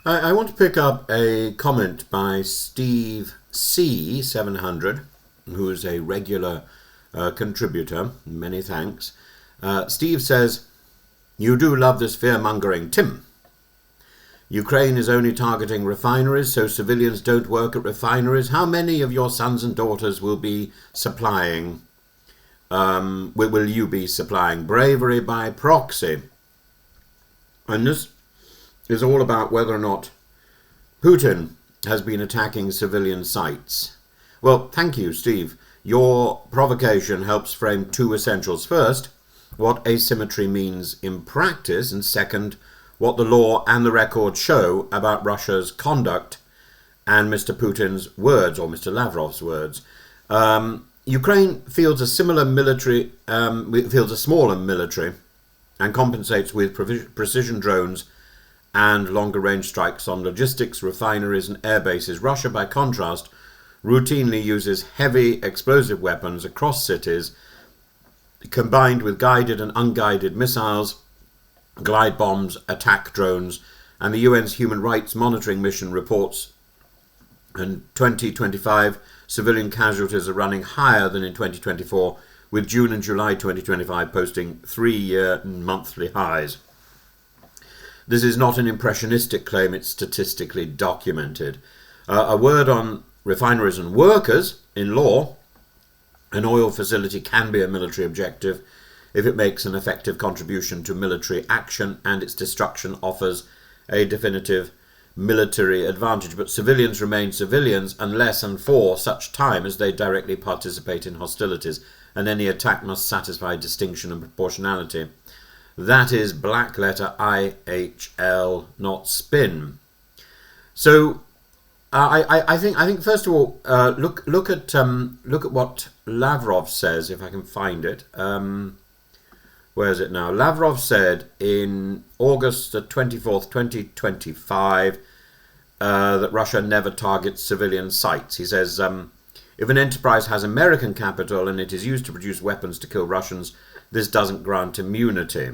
I want to pick up a comment by Steve C700, who is a regular contributor. Many thanks. Steve says, "You do love this fear-mongering, Tim. Ukraine is only targeting refineries, so civilians don't work at refineries. How many of your sons and daughters will be supplying, will you be supplying? Bravery by proxy." And this is all about whether or not Putin has been attacking civilian sites. Well, thank you, Steve. Your provocation helps frame two essentials. First, what asymmetry means in practice, and second, what the law and the record show about Russia's conduct and Mr. Putin's words, or Mr. Lavrov's words. Ukraine fields a smaller military, and compensates with precision drones and longer range strikes on logistics, refineries and air bases. Russia, by contrast, routinely uses heavy explosive weapons across cities, combined with guided and unguided missiles, glide bombs, attack drones, and the UN's Human Rights Monitoring Mission reports in 2025 civilian casualties are running higher than in 2024, with June and July 2025 posting 3-year monthly highs. This is not an impressionistic claim, it's statistically documented. A word on refineries and workers. In law, an oil facility can be a military objective if it makes an effective contribution to military action and its destruction offers a definitive military advantage. But civilians remain civilians unless and for such time as they directly participate in hostilities, and any attack must satisfy distinction and proportionality. That is black letter IHL, not spin. So I think first of all, look at what Lavrov says, if I can find it. Where is it now? Lavrov said in August the 24th, 2025, that Russia never targets civilian sites. He says, if an enterprise has American capital and it is used to produce weapons to kill Russians, this doesn't grant immunity.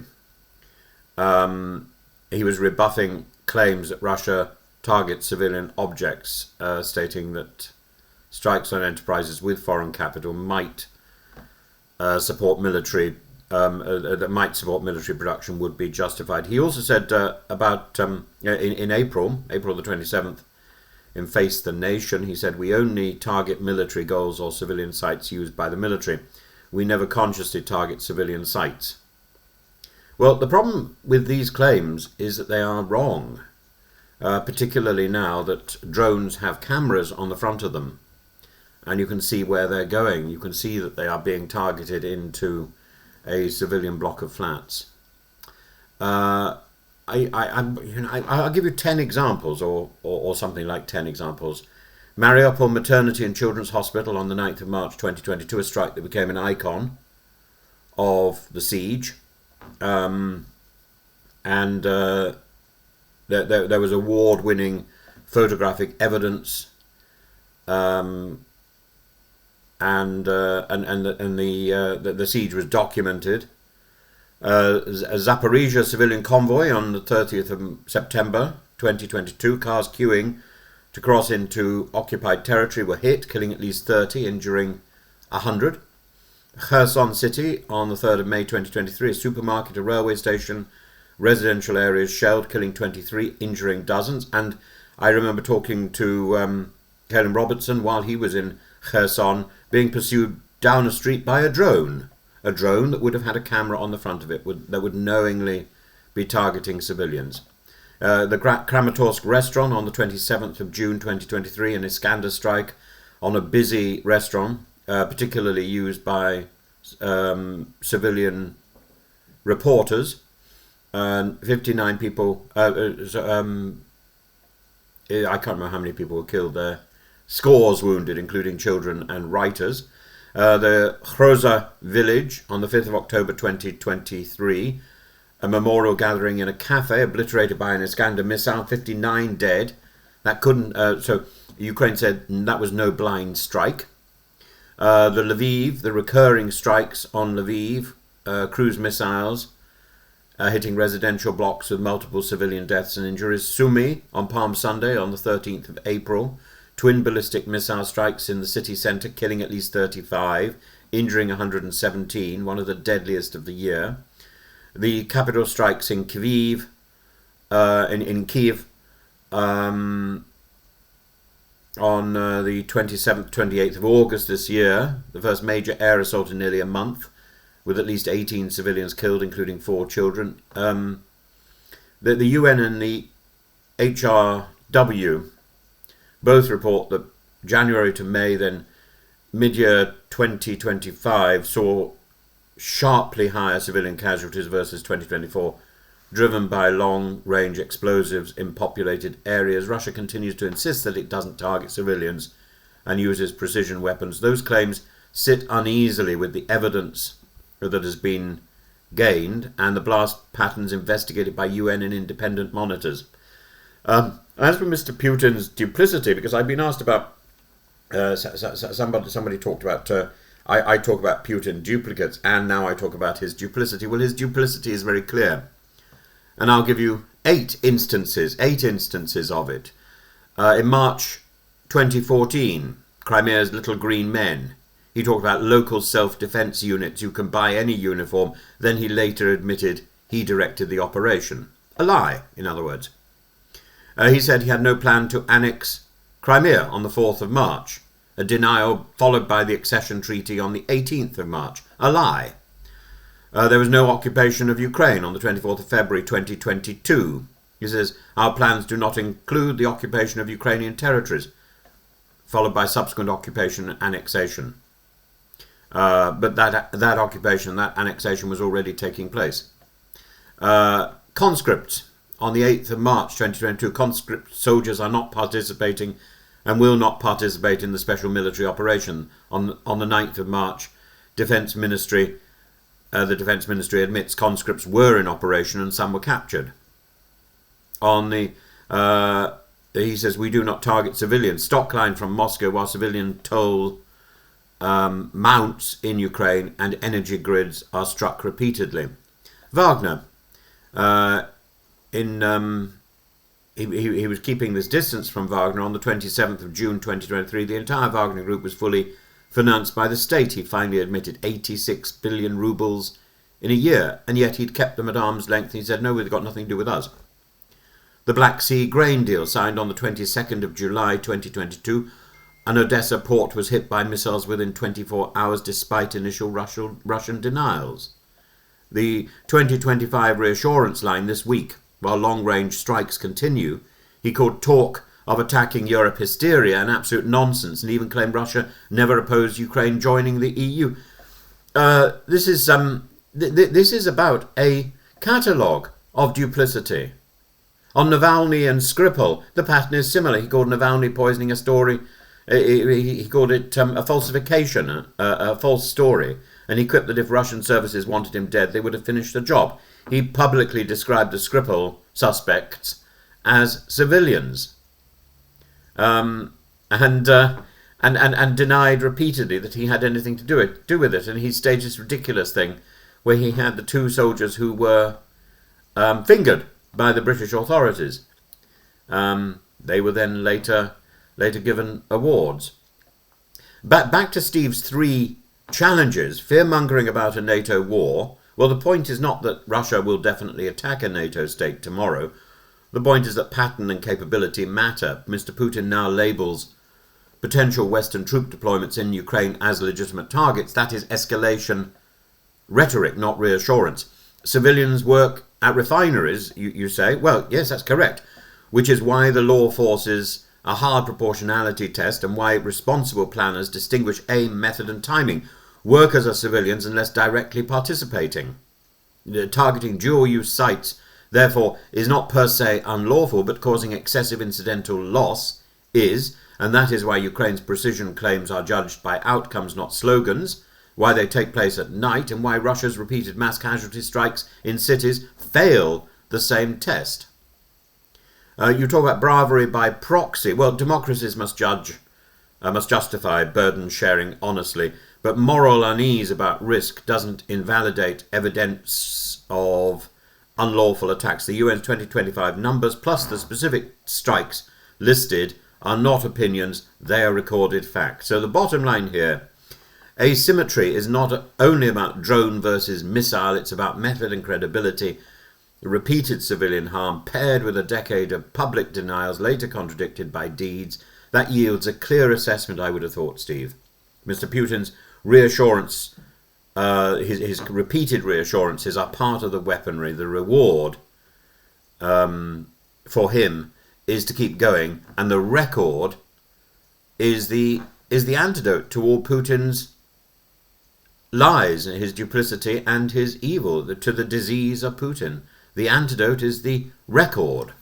He was rebuffing claims that Russia targets civilian objects, stating that strikes on enterprises with foreign capital might support military production would be justified. He also said about in April the 27th, in Face the Nation, he said, "We only target military goals or civilian sites used by the military. We never consciously target civilian sites." Well, the problem with these claims is that they are wrong, particularly now that drones have cameras on the front of them, and you can see where they're going. You can see that they are being targeted into a civilian block of flats. I'll give you 10 examples, or something like 10 examples. Mariupol Maternity and Children's Hospital on the 9th of March 2022, a strike that became an icon of the siege. There was award-winning photographic evidence, and the siege was documented. A Zaporizhia civilian convoy on the 30th of September 2022, cars queuing to cross into occupied territory were hit, killing at least 30, injuring 100. Kherson City on the 3rd of May 2023, a supermarket, a railway station, residential areas shelled, killing 23, injuring dozens. And I remember talking to Helen Robertson while he was in Kherson, being pursued down a street by a drone that would have had a camera on the front of it, that would knowingly be targeting civilians. The Kramatorsk restaurant on the 27th of June 2023, an Iskander strike on a busy restaurant, particularly used by civilian reporters. 59 people, I can't remember how many people were killed there. Scores wounded, including children and writers. The Hroza village on the 5th of October 2023, a memorial gathering in a cafe obliterated by an Iskander missile, 59 dead. That couldn't, so Ukraine said that was no blind strike. The Lviv, the recurring strikes on Lviv, cruise missiles, hitting residential blocks with multiple civilian deaths and injuries. Sumy on Palm Sunday on the 13th of April. Twin ballistic missile strikes in the city centre, killing at least 35, injuring 117, one of the deadliest of the year. The capital strikes in Kyiv, on the 27th, 28th of August this year, the first major air assault in nearly a month, with at least 18 civilians killed, including 4 children. The UN and the HRW both report that January to May, then mid-year 2025, saw sharply higher civilian casualties versus 2024, driven by long-range explosives in populated areas. Russia continues to insist that it doesn't target civilians and uses precision weapons. Those claims sit uneasily with the evidence that has been gained and the blast patterns investigated by UN and independent monitors. As for Mr. Putin's duplicity, because I've been asked about, somebody talked about, I talk about Putin duplicates, and now I talk about his duplicity. Well, his duplicity is very clear. And I'll give you 8 instances of it. In March 2014, Crimea's Little Green Men, he talked about local self-defense units. You can buy any uniform. Then he later admitted he directed the operation. A lie, in other words. He said he had no plan to annex Crimea on the 4th of March. A denial followed by the accession treaty on the 18th of March. A lie. There was no occupation of Ukraine on the 24th of February 2022. He says, our plans do not include the occupation of Ukrainian territories, followed by subsequent occupation and annexation. But that occupation, that annexation was already taking place. Conscripts. On the 8th of March 2022, conscript soldiers are not participating and will not participate in the special military operation. On the 9th of March, the Defence Ministry admits conscripts were in operation and some were captured. He says, we do not target civilians. Stockline from Moscow while civilian toll mounts in Ukraine and energy grids are struck repeatedly. Wagner, he was keeping this distance from Wagner. On the 27th of June 2023, the entire Wagner group was fully financed by the state. He finally admitted 86 billion rubles in a year, and yet he'd kept them at arm's length. He said, no, they've got nothing to do with us. The Black Sea grain deal signed on the 22nd of July 2022, and Odessa port was hit by missiles within 24 hours despite initial Russian denials. The 2025 reassurance line this week, while long-range strikes continue, he called talk of attacking Europe hysteria and absolute nonsense, and even claimed Russia never opposed Ukraine joining the EU. This is about a catalogue of duplicity. On Navalny and Skripal, the pattern is similar. He called Navalny poisoning a story. He called it a falsification, a false story, and he quipped that if Russian services wanted him dead, they would have finished the job. He publicly described the Skripal suspects as civilians, and denied repeatedly that he had anything to do with it. And he staged this ridiculous thing where he had the 2 soldiers who were fingered by the British authorities. They were then later given awards. Back to Steve's 3 challenges. Fear-mongering about a NATO war. Well, the point is not that Russia will definitely attack a NATO state tomorrow. The point is that pattern and capability matter. Mr. Putin now labels potential Western troop deployments in Ukraine as legitimate targets. That is escalation rhetoric, not reassurance. Civilians work at refineries, you say? Well, yes, that's correct. Which is why the law forces a hard proportionality test and why responsible planners distinguish aim, method and timing. Workers are civilians unless directly participating. Targeting dual-use sites, therefore, is not per se unlawful, but causing excessive incidental loss is, and that is why Ukraine's precision claims are judged by outcomes, not slogans, why they take place at night, and why Russia's repeated mass casualty strikes in cities fail the same test. You talk about bravery by proxy. Well, democracies must justify burden sharing honestly, but moral unease about risk doesn't invalidate evidence of unlawful attacks. The UN's 2025 numbers plus the specific strikes listed are not opinions, they are recorded facts. So the bottom line here, asymmetry is not only about drone versus missile, it's about method and credibility, repeated civilian harm paired with a decade of public denials later contradicted by deeds. That yields a clear assessment, I would have thought, Steve. Mr. Putin's reassurance, his repeated reassurances are part of the weaponry. The reward for him is to keep going, and the record is the antidote to all Putin's lies, his duplicity and his evil, to the disease of Putin. The antidote is the record.